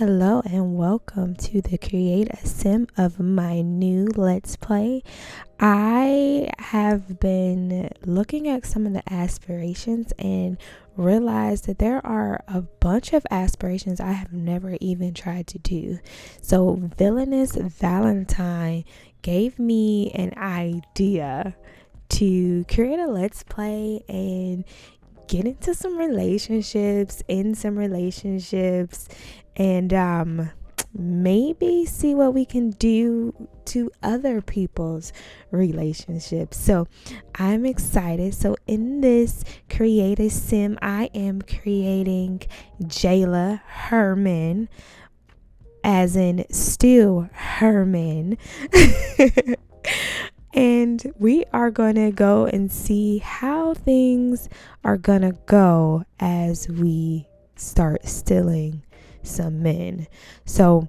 Hello and welcome to the Create a Sim of my new Let's Play. I have been looking at some of the aspirations and realized that there are a bunch of aspirations I have never even tried to do. So Villainous Valentine gave me an idea to create a Let's Play and get into some relationships, and maybe see what we can do to other people's relationships. So I'm excited. So in this creative sim, I am creating Jayla Herman, as in still Herman. And we are going to go and see how things are going to go as we start stealing some men. So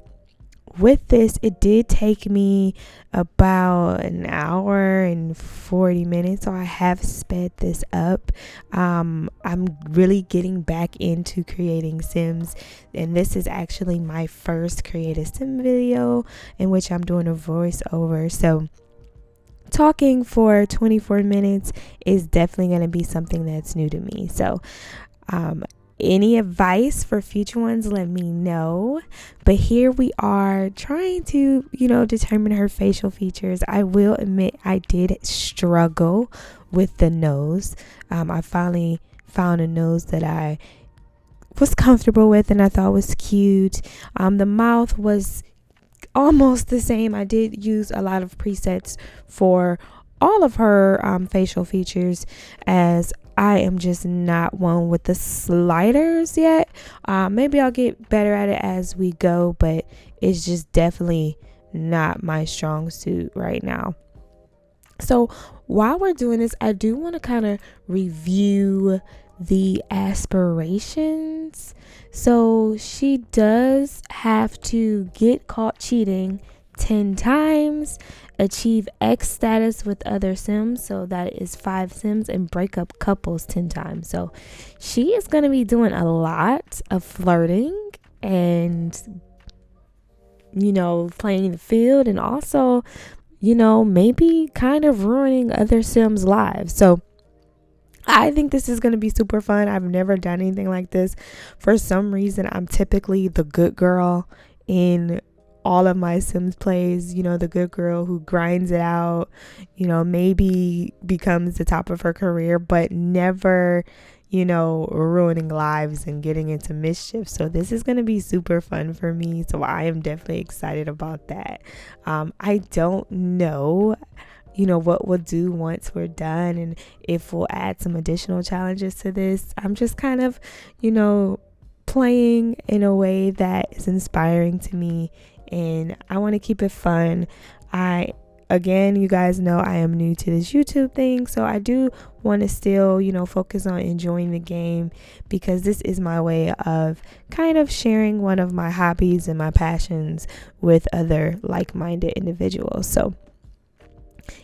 with this, it did take me about an hour and 40 minutes. So I have sped this up. I'm really getting back into creating sims, and this is actually my first creative sim video in which I'm doing a voiceover. So talking for 24 minutes is definitely going to be something that's new to me. So any advice for future ones, let me know. But here we are trying to determine her facial features. I will admit I did struggle with the nose. I finally found a nose that I was comfortable with and I thought was cute. The mouth was almost the same. I did use a lot of presets for all of her facial features, as I am just not one with the sliders yet. Maybe I'll get better at it as we go, but it's just definitely not my strong suit right now. So while we're doing this, I do want to kind of review the aspirations. So she does have to get caught cheating 10 times, achieve X status with other sims, so that is 5 sims, and break up couples 10 times. So she is going to be doing a lot of flirting and playing the field, and also maybe kind of ruining other sims' lives. So I think this is going to be super fun. I've never done anything like this. For some reason, I'm typically the good girl in all of my Sims plays. The good girl who grinds it out, maybe becomes the top of her career, but never, ruining lives and getting into mischief. So this is going to be super fun for me. So I am definitely excited about that. I don't know what we'll do once we're done, and if we'll add some additional challenges to this. I'm just kind of playing in a way that is inspiring to me, and I want to keep it fun. Again, you guys know I am new to this YouTube thing, so I do want to still focus on enjoying the game, because this is my way of kind of sharing one of my hobbies and my passions with other like-minded individuals. So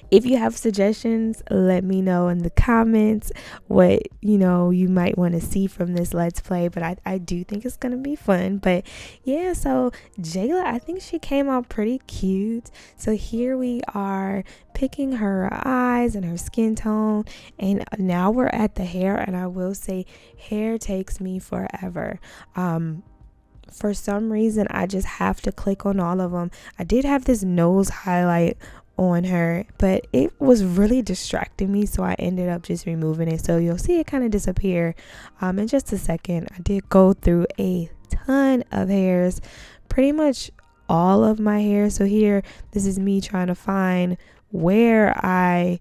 if you have suggestions, let me know in the comments what you might want to see from this Let's Play. But I do think it's gonna be fun. But yeah, so Jayla, I think she came out pretty cute. So here we are picking her eyes and her skin tone, and now we're at the hair. And I will say, hair takes me forever. For some reason, I just have to click on all of them. I did have this nose highlight on her, but it was really distracting me, so I ended up just removing it. So you'll see it kind of disappear in just a second. I did go through a ton of hairs, pretty much all of my hair. So here, this is me trying to find where I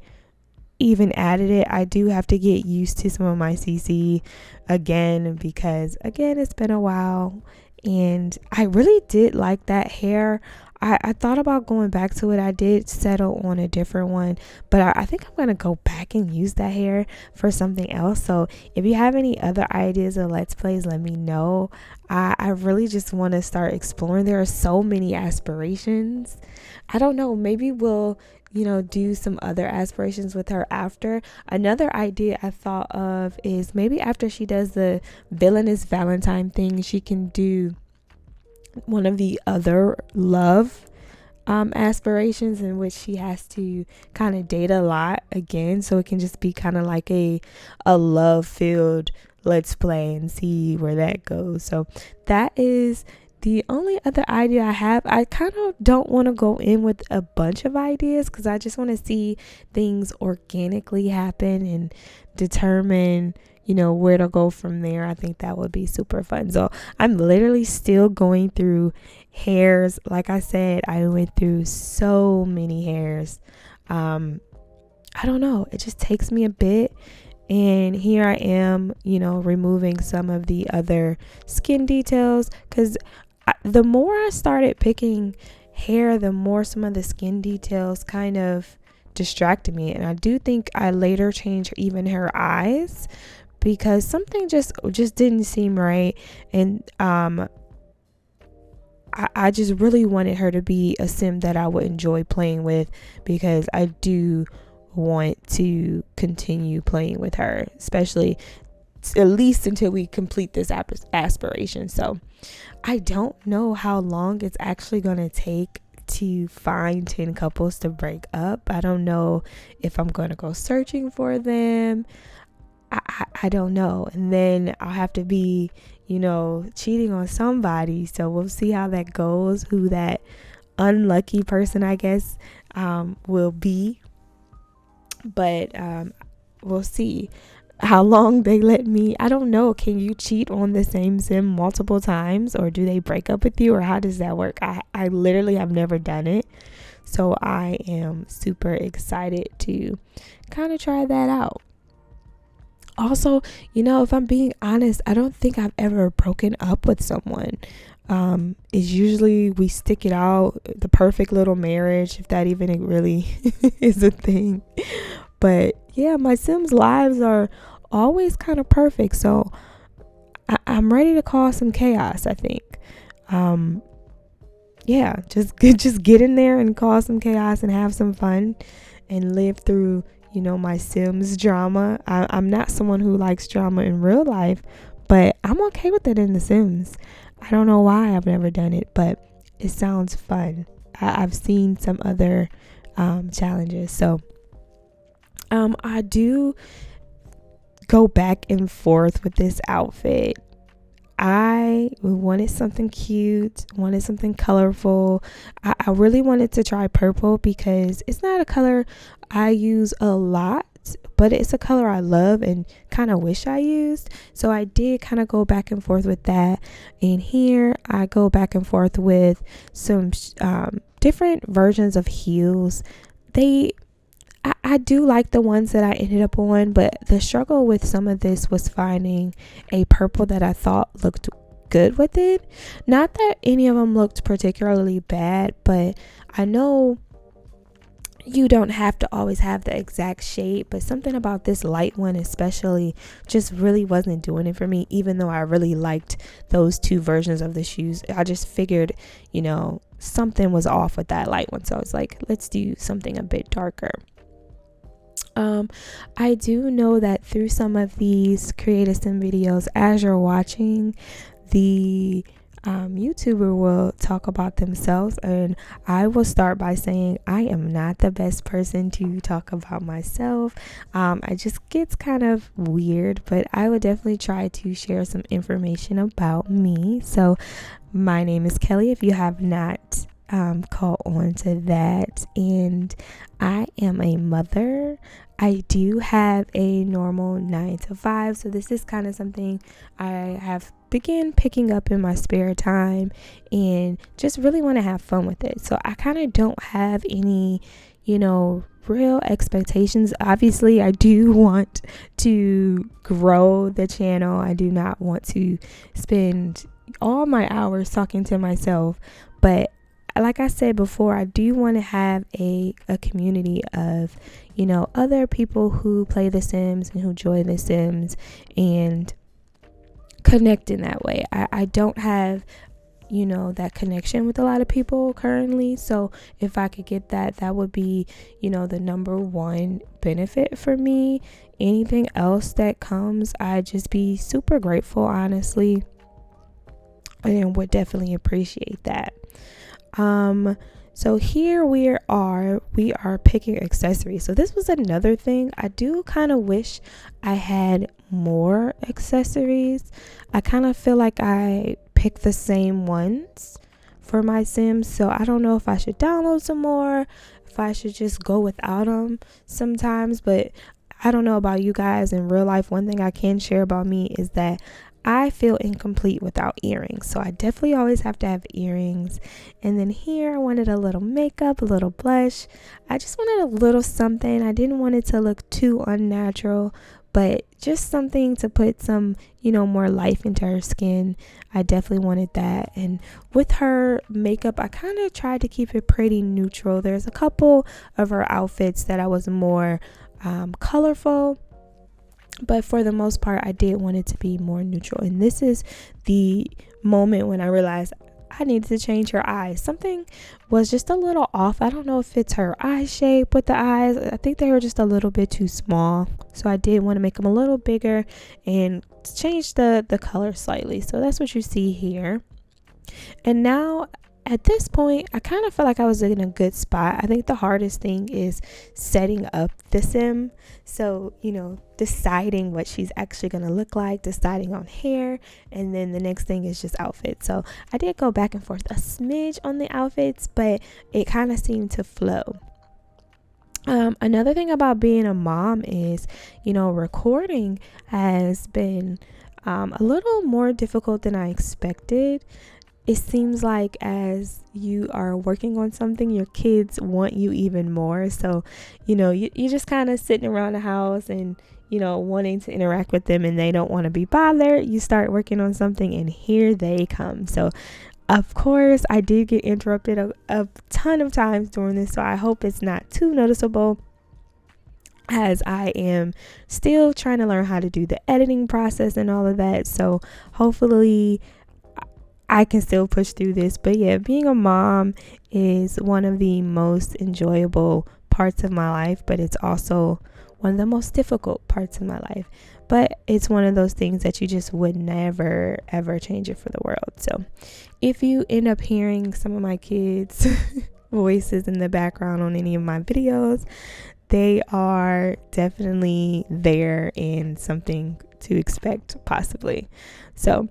even added it. I do have to get used to some of my CC again, because again, it's been a while, and I really did like that hair. I thought about going back to it. I did settle on a different one, but I think I'm going to go back and use that hair for something else. So if you have any other ideas of Let's Plays, let me know. I really just want to start exploring. There are so many aspirations. I don't know. Maybe we'll, do some other aspirations with her after. Another idea I thought of is maybe after she does the Villainous Valentine thing, she can do one of the other love aspirations, in which she has to kind of date a lot again, so it can just be kind of like a love filled let's play and see where that goes. So that is the only other idea I have. I kind of don't want to go in with a bunch of ideas because I just want to see things organically happen and determine, where to go from there. I think that would be super fun. So I'm literally still going through hairs. Like I said, I went through so many hairs. I don't know. It just takes me a bit. And here I am, removing some of the other skin details, because the more I started picking hair, the more some of the skin details kind of distracted me. And I do think I later changed even her eyes, because something just didn't seem right. And I just really wanted her to be a sim that I would enjoy playing with, because I do want to continue playing with her, especially at least until we complete this aspiration. So I don't know how long it's actually going to take to find 10 couples to break up. I don't know if I'm going to go searching for them. I don't know. And then I'll have to be, cheating on somebody. So we'll see how that goes, who that unlucky person, I guess, will be. But we'll see how long they let me. I don't know. Can you cheat on the same sim multiple times, or do they break up with you, or how does that work? I literally have never done it. So I am super excited to kind of try that out. Also, if I'm being honest, I don't think I've ever broken up with someone. It's usually we stick it out, the perfect little marriage, if that even really is a thing. But yeah, my Sims lives are always kind of perfect. So I'm ready to cause some chaos, I think. Yeah, just get in there and cause some chaos and have some fun and live through, my Sims drama. I'm not someone who likes drama in real life, but I'm okay with it in The Sims. I don't know why I've never done it, but it sounds fun. I've seen some other challenges. So I do go back and forth with this outfit. I wanted something cute, wanted something colorful. I really wanted to try purple because it's not a color I use a lot, but it's a color I love and kind of wish I used. So I did kind of go back and forth with that. And here I go back and forth with some different versions of heels. I do like the ones that I ended up on, but the struggle with some of this was finding a purple that I thought looked good with it. Not that any of them looked particularly bad, but I know you don't have to always have the exact shade, but something about this light one especially just really wasn't doing it for me, even though I really liked those two versions of the shoes. I just figured, something was off with that light one. So I was like, let's do something a bit darker. I do know that through some of these Create a Sim videos, as you're watching, the YouTuber will talk about themselves, and I will start by saying I am not the best person to talk about myself. It just gets kind of weird, but I would definitely try to share some information about me. So my name is Kelly, if you have not caught on to that, and I am a mother. I do have a normal 9 to 5, so this is kind of something I have began picking up in my spare time and just really want to have fun with it. So I kind of don't have any, real expectations. Obviously, I do want to grow the channel. I do not want to spend all my hours talking to myself, but like I said before, I do want to have a community of, other people who play The Sims and who enjoy The Sims and connect in that way. I don't have, that connection with a lot of people currently. So if I could get that, that would be, the number one benefit for me. Anything else that comes, I'd just be super grateful, honestly. and would definitely appreciate that. So here we are picking accessories. So this was another thing. I do kind of wish I had more accessories. I kind of feel like I picked the same ones for my Sims, so I don't know if I should download some more, if I should just go without them sometimes. But I don't know about you guys. In real life, one thing I can share about me is that I feel incomplete without earrings. So I definitely always have to have earrings. And then here I wanted a little makeup, a little blush. I just wanted a little something. I didn't want it to look too unnatural, but just something to put some, more life into her skin. I definitely wanted that. And with her makeup, I kind of tried to keep it pretty neutral. There's a couple of her outfits that I was more colorful, but for the most part, I did want it to be more neutral. And this is the moment when I realized I needed to change her eyes. Something was just a little off. I don't know if it's her eye shape with the eyes. I think they were just a little bit too small. So I did want to make them a little bigger and change the color slightly. So that's what you see here. And now at this point, I kind of felt like I was in a good spot. I think the hardest thing is setting up the Sim. So, deciding what she's actually going to look like, deciding on hair, and then the next thing is just outfits. So I did go back and forth a smidge on the outfits, but it kind of seemed to flow. Another thing about being a mom is, recording has been a little more difficult than I expected. It seems like as you are working on something, your kids want you even more. So, you just kind of sitting around the house and, wanting to interact with them, and they don't want to be bothered. You start working on something and here they come. So, of course, I did get interrupted a ton of times during this. So I hope it's not too noticeable, as I am still trying to learn how to do the editing process and all of that. So hopefully I can still push through this. But yeah, being a mom is one of the most enjoyable parts of my life, but it's also one of the most difficult parts of my life. But it's one of those things that you just would never ever change it for the world. So if you end up hearing some of my kids voices in the background on any of my videos, they are definitely there and something to expect possibly. So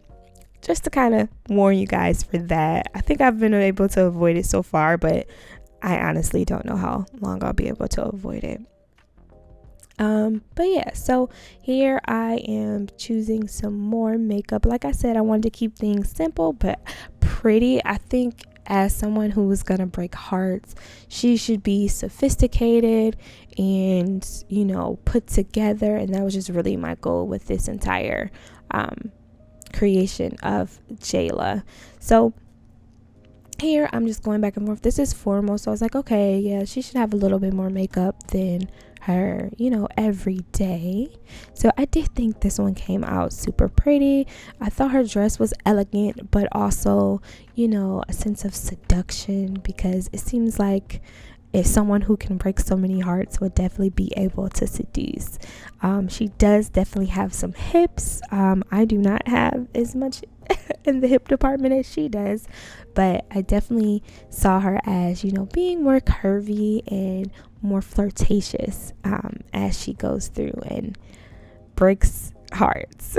just to kind of warn you guys for that. I think I've been able to avoid it so far, but I honestly don't know how long I'll be able to avoid it. But yeah, so here I am choosing some more makeup. Like I said, I wanted to keep things simple but pretty. I think as someone who is gonna break hearts, she should be sophisticated and, put together. And that was just really my goal with this entire creation of Jayla. So here I'm just going back and forth. This is formal, so I was like, okay, yeah, she should have a little bit more makeup than her, every day. So I did think this one came out super pretty. I thought her dress was elegant, but also, a sense of seduction, because it seems like if someone who can break so many hearts would definitely be able to seduce. She does definitely have some hips. I do not have as much in the hip department as she does, but I definitely saw her as, being more curvy and more flirtatious as she goes through and breaks hearts.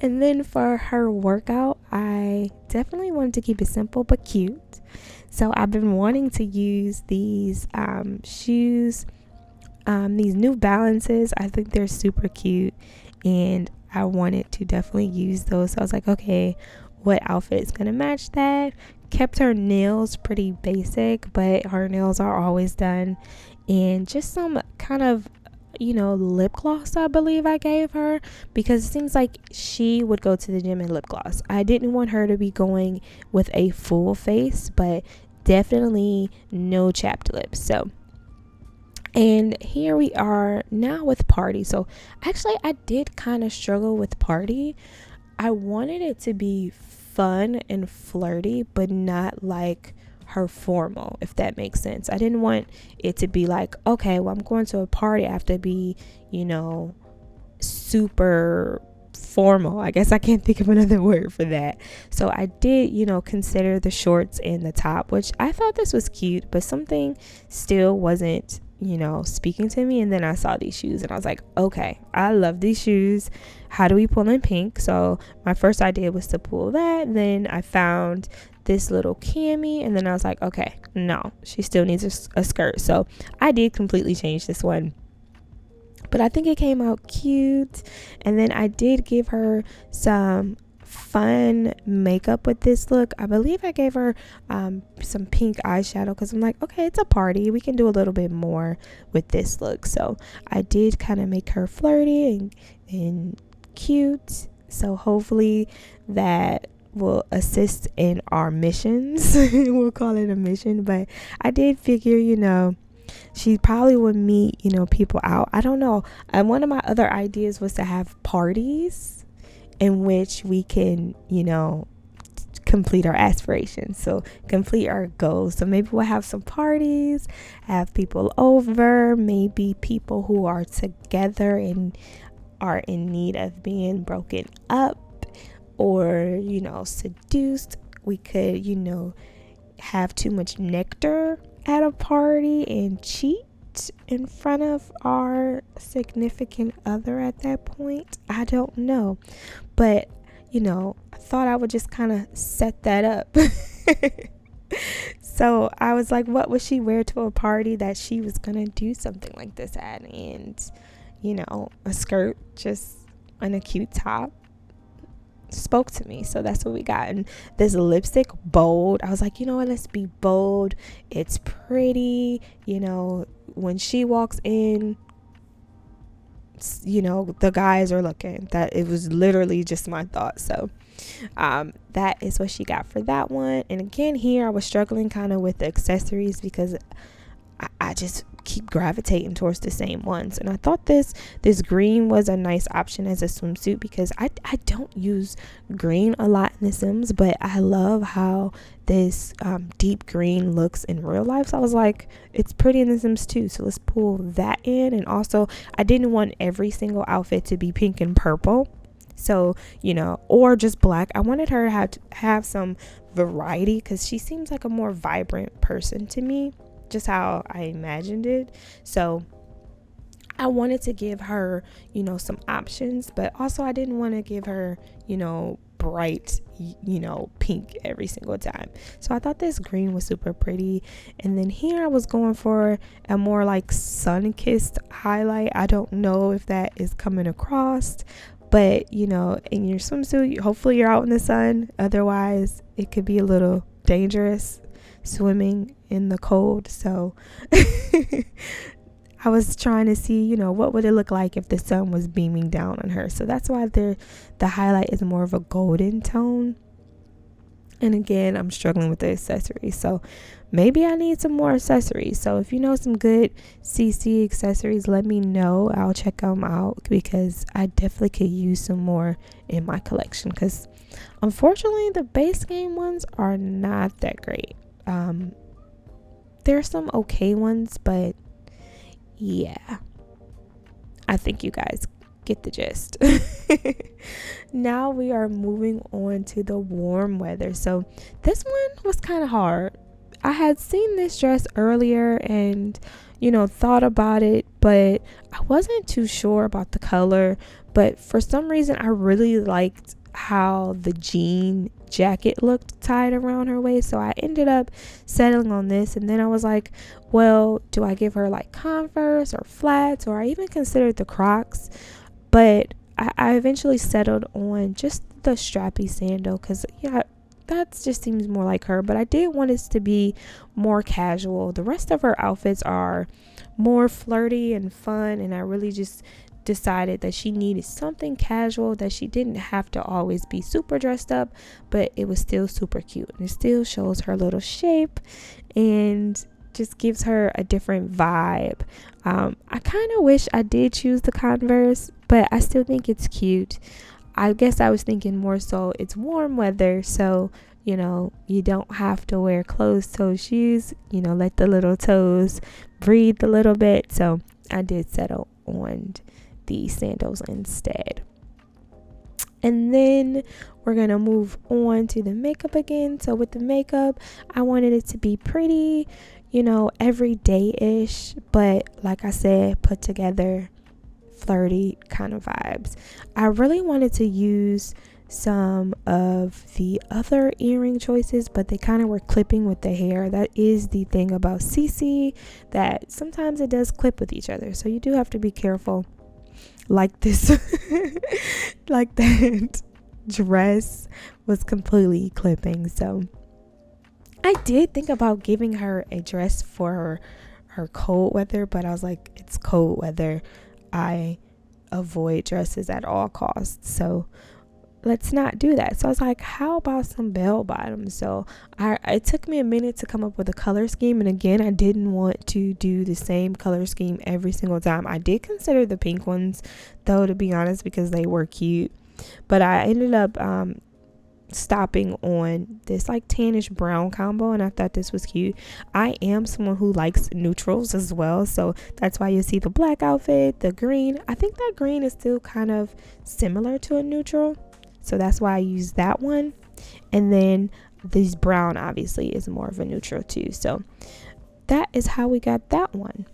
And then for her workout, I definitely wanted to keep it simple but cute. So I've been wanting to use these shoes, these New Balances. I think they're super cute, and I wanted to definitely use those. So I was like, okay, what outfit is going to match that? Kept her nails pretty basic, but her nails are always done. And just some kind of, lip gloss, I believe I gave her, because it seems like she would go to the gym in lip gloss. I didn't want her to be going with a full face, but definitely no chapped lips. So, and here we are now with Party. So actually I did kind of struggle with Party. I wanted it to be fun and flirty, but not like her formal, if that makes sense. I didn't want it to be like, okay, well, I'm going to a party, I have to be, super formal. I guess I can't think of another word for that. So I did, consider the shorts and the top, which I thought this was cute, but something still wasn't, speaking to me. And then I saw these shoes and I was like, okay, I love these shoes. How do we pull in pink? So my first idea was to pull that. And then I found this little cami, and then I was like, okay, no, she still needs a skirt. So I did completely change this one, but I think it came out cute. And then I did give her some fun makeup with this look. I believe I gave her some pink eyeshadow because I'm like, okay, it's a party, we can do a little bit more with this look. So I did kind of make her flirty and cute. So hopefully that will assist in our missions. We'll call it a mission. But I did figure, she probably would meet, people out. I don't know. And one of my other ideas was to have parties in which we can, complete our aspirations. So complete our goals. So maybe we'll have some parties, have people over, maybe people who are together and are in need of being broken up or, seduced. We could, have too much nectar at a party and cheat in front of our significant other at that point. I don't know, but I thought I would just kind of set that up. So I was like, what would she wear to a party that she was gonna do something like this at? And a skirt just and a cute top spoke to me. So that's what we got. And this lipstick, bold, I was like, what, let's be bold. It's pretty. When she walks in, the guys are looking. That it was literally just my thought. So that is what she got for that one. And again, here I was struggling kind of with the accessories because I just keep gravitating towards the same ones. And I thought this green was a nice option as a swimsuit because I don't use green a lot in The Sims, but I love how this deep green looks in real life. So I was like, it's pretty in The Sims too, so let's pull that in. And also I didn't want every single outfit to be pink and purple, so or just black. I wanted her to have some variety because she seems like a more vibrant person to me, just how I imagined it. So I wanted to give her, some options, but also I didn't want to give her, bright, pink every single time. So I thought this green was super pretty. And then here I was going for a more like sun-kissed highlight. I don't know if that is coming across, but in your swimsuit, hopefully you're out in the sun. Otherwise, it could be a little dangerous swimming in the cold. So I was trying to see, what would it look like if the sun was beaming down on her. So that's why the highlight is more of a golden tone. And again, I'm struggling with the accessories, so maybe I need some more accessories. So if you know some good CC accessories, let me know. I'll check them out because I definitely could use some more in my collection, because unfortunately the base game ones are not that great. There's some okay ones, but yeah, I think you guys get the gist. Now we are moving on to the warm weather. So this one was kind of hard. I had seen this dress earlier and thought about it, but I wasn't too sure about the color. But for some reason I really liked how the jean jacket looked tied around her waist, so I ended up settling on this. And then I was like, well, do I give her like Converse or flats, or I even considered the Crocs, but I eventually settled on just the strappy sandal because that just seems more like her. But I did want it to be more casual. The rest of her outfits are more flirty and fun, and I really just decided that she needed something casual, that she didn't have to always be super dressed up, but it was still super cute and it still shows her little shape and just gives her a different vibe. I kind of wish I did choose the Converse, but I still think it's cute. I guess I was thinking more so it's warm weather, so you don't have to wear closed-toe shoes, let the little toes breathe a little bit. So I did settle on the sandals instead. And then we're going to move on to the makeup again. So with the makeup, I wanted it to be pretty, everyday-ish, but like I said, put together, flirty kind of vibes. I really wanted to use some of the other earring choices, but they kind of were clipping with the hair. That is the thing about CC, that sometimes it does clip with each other, so you do have to be careful. Like this like that dress was completely clipping. So I did think about giving her a dress for her cold weather, but I was like, it's cold weather, I avoid dresses at all costs, so let's not do that. So I was like, how about some bell bottoms? So it took me a minute to come up with a color scheme, and again, I didn't want to do the same color scheme every single time. I did consider the pink ones though, to be honest, because they were cute, but I ended up stopping on this like tannish brown combo, and I thought this was cute. I am someone who likes neutrals as well, so that's why you see the black outfit, the green. I think that green is still kind of similar to a neutral, so that's why I use that one. And then this brown obviously is more of a neutral too, so that is how we got that one.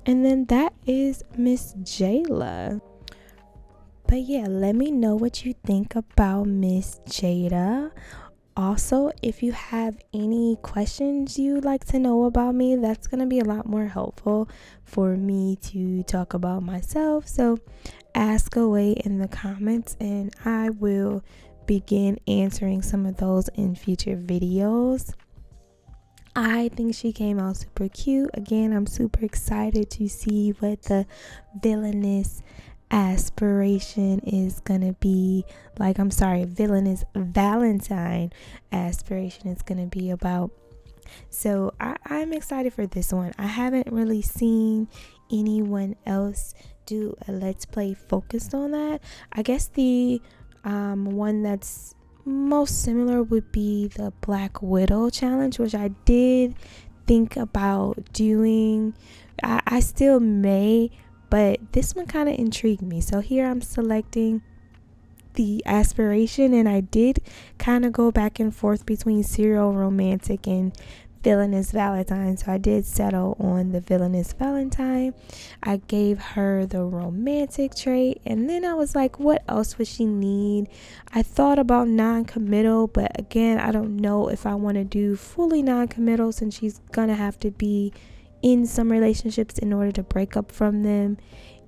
And then that is Miss Jayla. But yeah, let me know what you think about Miss Jada. Also, if you have any questions you'd like to know about me, that's going to be a lot more helpful for me to talk about myself. So ask away in the comments, and I will begin answering some of those in future videos. I think she came out super cute. Again, I'm super excited to see what the Villainous aspiration is gonna be like. Villainous Valentine aspiration is gonna be about. So I'm excited for this one. I haven't really seen anyone else do a let's play focused on that. I guess the one that's most similar would be the Black Widow challenge, which I did think about doing. I still may, but this one kind of intrigued me. So here I'm selecting the aspiration, and I did kind of go back and forth between serial romantic and Villainous Valentine. So I did settle on the Villainous Valentine. I gave her the romantic trait, and then I was like, what else would she need? I thought about non-committal, but again, I don't know if I want to do fully non-committal, since she's gonna have to be in some relationships in order to break up from them.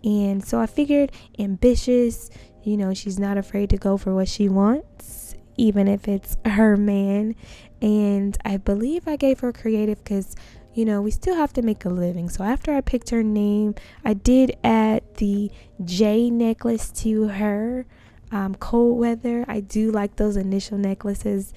And so I figured ambitious, she's not afraid to go for what she wants, even if it's her man. And I believe I gave her creative because we still have to make a living. So after I picked her name, I did add the J necklace to her. Cold weather, I do like those initial necklaces.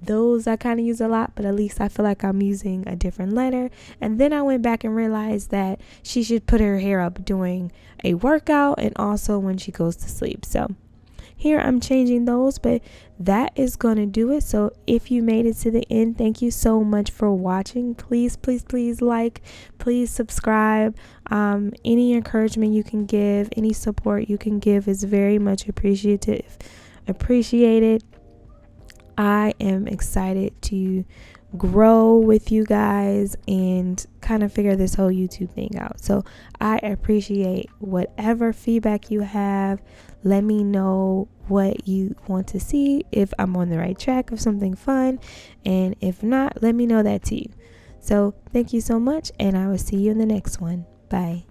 Those I kind of use a lot, but at least I feel like I'm using a different letter. And then I went back and realized that she should put her hair up during a workout and also when she goes to sleep. So here I'm changing those, but that is going to do it. So if you made it to the end, thank you so much for watching. Please like, please subscribe. Any encouragement you can give, any support you can give is very much appreciated. I am excited to grow with you guys and kind of figure this whole YouTube thing out. So I appreciate whatever feedback you have. Let me know what you want to see, if I'm on the right track of something fun, and if not, let me know that too. So thank you so much, and I will see you in the next one. Bye.